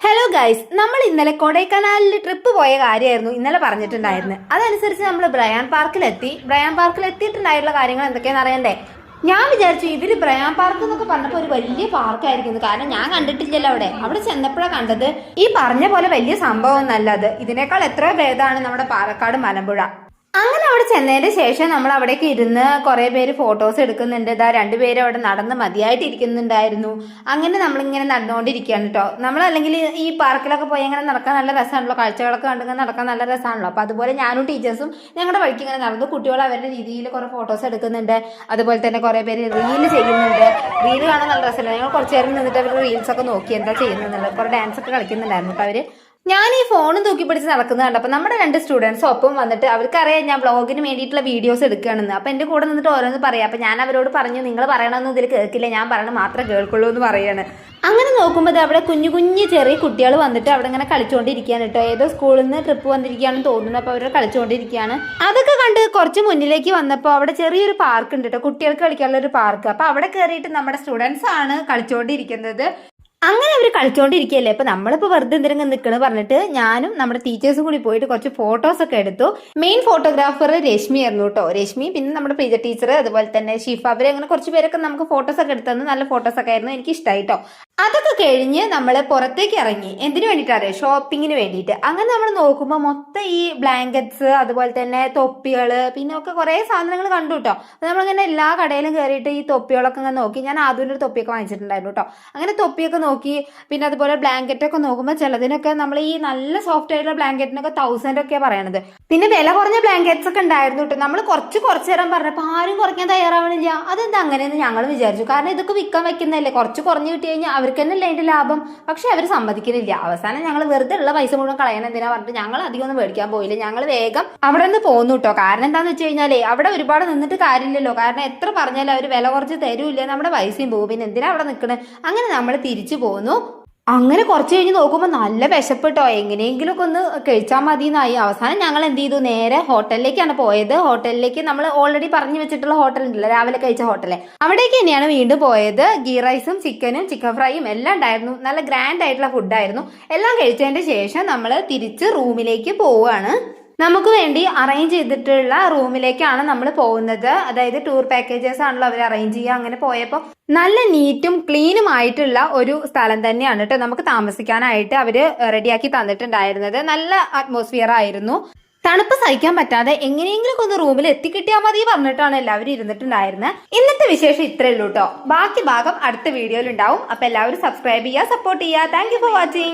Hello guys, നമ്മൾ ഇന്നലെ കൊടൈക്കനാലിൽ trip പോയ കാര്യമായിരുന്നു ഇന്നലെ പറഞ്ഞിട്ടുണ്ടായിരുന്നു. അതനുസരിച്ച് നമ്മൾ ബ്രയാൻ പാർക്കിലെത്തിയിട്ടുണ്ടായിട്ടുള്ള കാര്യങ്ങൾ എന്തൊക്കെയാണെന്ന് അറിയണ്ടേ? ഞാൻ വിചാരിച്ചു ഇവര് ബ്രയാൻ പാർക്ക് എന്നൊക്കെ പറഞ്ഞപ്പോൾ ഒരു വലിയ പാർക്കായിരിക്കുന്നു. കാരണം ഞാൻ കണ്ടിട്ടില്ലല്ലോ അവിടെ ചെന്നപ്പോഴാണ് കണ്ടത്. ഈ പറഞ്ഞ പോലെ വലിയ സംഭവം ഒന്നല്ല അത്. ഇതിനേക്കാൾ എത്രയോ ഭേദമാണ് നമ്മുടെ പാലക്കാട് മലമ്പുഴ. അങ്ങനെ അവിടെ ചെന്നതിന് ശേഷം നമ്മൾ അവിടേക്ക് ഇരുന്ന് കുറെ പേര് ഫോട്ടോസ് എടുക്കുന്നുണ്ട്. ഇതാ രണ്ടുപേരും അവിടെ നടന്ന് മതിയായിട്ട് ഇരിക്കുന്നുണ്ടായിരുന്നു. അങ്ങനെ നമ്മളിങ്ങനെ നടന്നുകൊണ്ടിരിക്കുകയാണ് കേട്ടോ. നമ്മളല്ലെങ്കിൽ ഈ പാർക്കിലൊക്കെ പോയി അങ്ങനെ നടക്കാൻ നല്ല രസമാണല്ലോ, കാഴ്ചകളൊക്കെ കണ്ടിങ്ങനെ നടക്കാൻ നല്ല രസമാണല്ലോ. അപ്പോൾ അതുപോലെ ഞാനും ടീച്ചേഴ്സും ഞങ്ങളുടെ വഴിക്ക് ഇങ്ങനെ നടന്നു. കുട്ടികൾ അവരുടെ രീതിയിൽ കുറെ ഫോട്ടോസ് എടുക്കുന്നുണ്ട്. അതുപോലെ തന്നെ കുറെ പേര് റീല് ചെയ്യുന്നുണ്ട്. റീല് കാണാൻ നല്ല രസമല്ല. ഞങ്ങൾ കുറച്ച് നേരം നിന്നിട്ട് അവർ റീൽസൊക്കെ നോക്കി എന്താ ചെയ്യുന്നുള്ളത്. കുറെ ഡാൻസ് ഒക്കെ കളിക്കുന്നുണ്ടായിരുന്നു കേട്ടോ അവര്. ഞാൻ ഈ ഫോണും തൂക്കി പിടിച്ച് നടക്കുന്നത് കണ്ടപ്പോൾ നമ്മുടെ രണ്ട് സ്റ്റുഡൻസ് ഒപ്പം വന്നിട്ട് അവർക്കറിയാം ഞാൻ വ്ളോഗിന് വേണ്ടിയിട്ടുള്ള വീഡിയോസ് എടുക്കുകയാണെന്ന്. അപ്പോൾ എൻ്റെ കൂടെ നിന്നിട്ട് ഓരോന്ന് പറയാം. അപ്പോൾ ഞാൻ അവരോട് പറഞ്ഞു, നിങ്ങൾ പറയണമെന്ന് ഇതിൽ കേൾക്കില്ല, ഞാൻ പറയണത് മാത്രമേ കേൾക്കുള്ളൂ എന്ന് പറയാണ്. അങ്ങനെ നോക്കുമ്പോൾ അവിടെ കുഞ്ഞു കുഞ്ഞു ചെറിയ കുട്ടികൾ വന്നിട്ട് അവിടെ ഇങ്ങനെ കളിച്ചുകൊണ്ടിരിക്കുകയാണ് കേട്ടോ. ഏതോ സ്കൂളിൽ നിന്ന് ട്രിപ്പ് വന്നിരിക്കുകയാണെന്ന് തോന്നുന്നു. അപ്പോൾ അവർ കളിച്ചുകൊണ്ടിരിക്കുകയാണ്. അതൊക്കെ കണ്ട് കുറച്ച് മുന്നിലേക്ക് വന്നപ്പോൾ അവിടെ ചെറിയൊരു പാർക്ക് ഉണ്ട് കേട്ടോ, കുട്ടികൾക്ക് കളിക്കാനുള്ള ഒരു പാർക്ക്. അപ്പോൾ അവിടെ കയറിയിട്ട് നമ്മുടെ സ്റ്റുഡൻസ് ആണ് കളിച്ചുകൊണ്ടിരിക്കുന്നത്. അങ്ങനെ അവർ കളിച്ചോണ്ടിരിക്കുകയല്ലേ. അപ്പൊ നമ്മളിപ്പോ വെറുതെ എന്തെങ്കിലും നിൽക്കണ പറഞ്ഞിട്ട് ഞാനും നമ്മുടെ ടീച്ചേഴ്സും കൂടി പോയിട്ട് കുറച്ച് ഫോട്ടോസ് ഒക്കെ എടുത്തു. മെയിൻ ഫോട്ടോഗ്രാഫർ രശ്മി ആയിരുന്നു കേട്ടോ. രശ്മി, പിന്നെ നമ്മുടെ പ്രിയ ടീച്ചർ, അതുപോലെ തന്നെ ഷിഫ, അവരെ അങ്ങനെ കുറച്ച് പേരൊക്കെ നമുക്ക് ഫോട്ടോസ് ഒക്കെ എടുത്തു. നല്ല ഫോട്ടോസ് ഒക്കെ ആയിരുന്നു, എനിക്ക് ഇഷ്ടമായിട്ടോ. അതൊക്കെ കഴിഞ്ഞ് നമ്മൾ പുറത്തേക്ക് ഇറങ്ങി. എന്തിനു വേണ്ടിയിട്ടറിയാം? ഷോപ്പിങ്ങിന് വേണ്ടിയിട്ട്. അങ്ങനെ നമ്മൾ നോക്കുമ്പോൾ മൊത്തം ഈ ബ്ലാങ്കറ്റ്സ്, അതുപോലെ തന്നെ തൊപ്പികള്, പിന്നെ ഒക്കെ കുറെ സാധനങ്ങൾ കണ്ടു കേട്ടോ. നമ്മളിങ്ങനെ എല്ലാ കടയിലും കയറിയിട്ട് ഈ തൊപ്പികളൊക്കെ അങ്ങനെ നോക്കി. ഞാൻ ആദ്യം ഒരു തൊപ്പിയൊക്കെ വാങ്ങിച്ചിട്ടുണ്ടായിരുന്നു കേട്ടോ. അങ്ങനെ തൊപ്പിയൊക്കെ നോക്കി. പിന്നെ അതുപോലെ ബ്ലാങ്കറ്റ് ഒക്കെ നോക്കുമ്പോൾ ചിലതിനൊക്കെ നമ്മൾ ഈ നല്ല സോഫ്റ്റ് ആയിട്ടുള്ള ബ്ലാങ്കറ്റിനൊക്കെ 1000 ഒക്കെ പറയണത്. പിന്നെ വില കുറഞ്ഞ ബ്ലാങ്കറ്റ്സ് ഒക്കെ ഉണ്ടായിരുന്നു കേട്ടോ. നമ്മൾ കുറച്ച് നേരം പറഞ്ഞപ്പോൾ ആരും കുറയ്ക്കാൻ തയ്യാറാവണില്ല. അതെന്താ അങ്ങനെയെന്ന് ഞങ്ങൾ വിചാരിച്ചു. കാരണം ഇതൊക്കെ വിൽക്കാൻ വെക്കുന്നതല്ലേ, കുറച്ച് കുറഞ്ഞു കിട്ടി കഴിഞ്ഞാൽ അവർക്ക് തന്നെയല്ലേ അതിന്റെ ലാഭം. പക്ഷെ അവർ സമ്മതിക്കുന്നില്ല. അവസാനം ഞങ്ങൾ വെറുതെ ഉള്ള പൈസ മുഴുവൻ കളയണം എന്തിനാ പറഞ്ഞിട്ട് ഞങ്ങൾ അധികം ഒന്നും മേടിക്കാൻ പോയില്ല. ഞങ്ങൾ വേഗം അവിടെ നിന്ന് പോന്നു കേട്ടോ. കാരണം എന്താന്ന് വെച്ച് കഴിഞ്ഞാലേ അവിടെ ഒരുപാട് നിന്നിട്ട് കാര്യമില്ലല്ലോ. കാരണം എത്ര പറഞ്ഞാലും അവർ വില കുറച്ച് തരൂല്ല, നമ്മുടെ പൈസയും പോകും. പിന്നെ എന്തിനാ അവിടെ നിൽക്കണേ? അങ്ങനെ നമ്മൾ തിരിച്ചു പോന്നു. അങ്ങനെ കുറച്ച് കഴിഞ്ഞ് നോക്കുമ്പോൾ നല്ല വിശപ്പെട്ടോ. എങ്ങനെയെങ്കിലും ഒക്കെ ഒന്ന് കഴിച്ചാൽ മതി എന്നായി. അവസാനം ഞങ്ങൾ എന്ത് ചെയ്തു, നേരെ ഹോട്ടലിലേക്കാണ് പോയത്. ഹോട്ടലിലേക്ക് നമ്മൾ ഓൾറെഡി പറഞ്ഞു വെച്ചിട്ടുള്ള ഹോട്ടൽ ഉണ്ടല്ലോ, രാവിലെ കഴിച്ച ഹോട്ടല്, അവിടേക്ക് തന്നെയാണ് വീണ്ടും പോയത്. ഗീ റൈസും ചിക്കനും ചിക്കൻ ഫ്രൈയും എല്ലാം ഉണ്ടായിരുന്നു. നല്ല ഗ്രാൻഡ് ആയിട്ടുള്ള ഫുഡായിരുന്നു. എല്ലാം കഴിച്ചതിന്റെ ശേഷം നമ്മൾ തിരിച്ച് റൂമിലേക്ക് പോവുകയാണ്. നമുക്ക് വേണ്ടി അറേഞ്ച് ചെയ്തിട്ടുള്ള റൂമിലേക്കാണ് നമ്മൾ പോകുന്നത്. അതായത് ടൂർ പാക്കേജസ് ആണല്ലോ അവർ അറേഞ്ച് ചെയ്യുക. അങ്ങനെ പോയപ്പോൾ നല്ല നീറ്റും ക്ലീനും ആയിട്ടുള്ള ഒരു സ്ഥലം തന്നെയാണ് കേട്ടോ നമുക്ക് താമസിക്കാനായിട്ട് അവർ റെഡിയാക്കി തന്നിട്ടുണ്ടായിരുന്നത്. നല്ല അറ്റ്മോസ്ഫിയർ ആയിരുന്നു. തണുപ്പ് സഹിക്കാൻ പറ്റാതെ എങ്ങനെയെങ്കിലും ഒന്ന് റൂമിൽ എത്തിക്കിട്ടിയാൽ മതി പറഞ്ഞിട്ടാണ് എല്ലാവരും ഇരുന്നിട്ടുണ്ടായിരുന്നത്. ഇന്നത്തെ വിശേഷം ഇത്രയേ ഉള്ളൂ കേട്ടോ. ബാക്കി ഭാഗം അടുത്ത വീഡിയോയിൽ ഉണ്ടാവും. അപ്പൊ എല്ലാവരും സബ്സ്ക്രൈബ് ചെയ്യുക, സപ്പോർട്ട് ചെയ്യുക. Thank you for watching.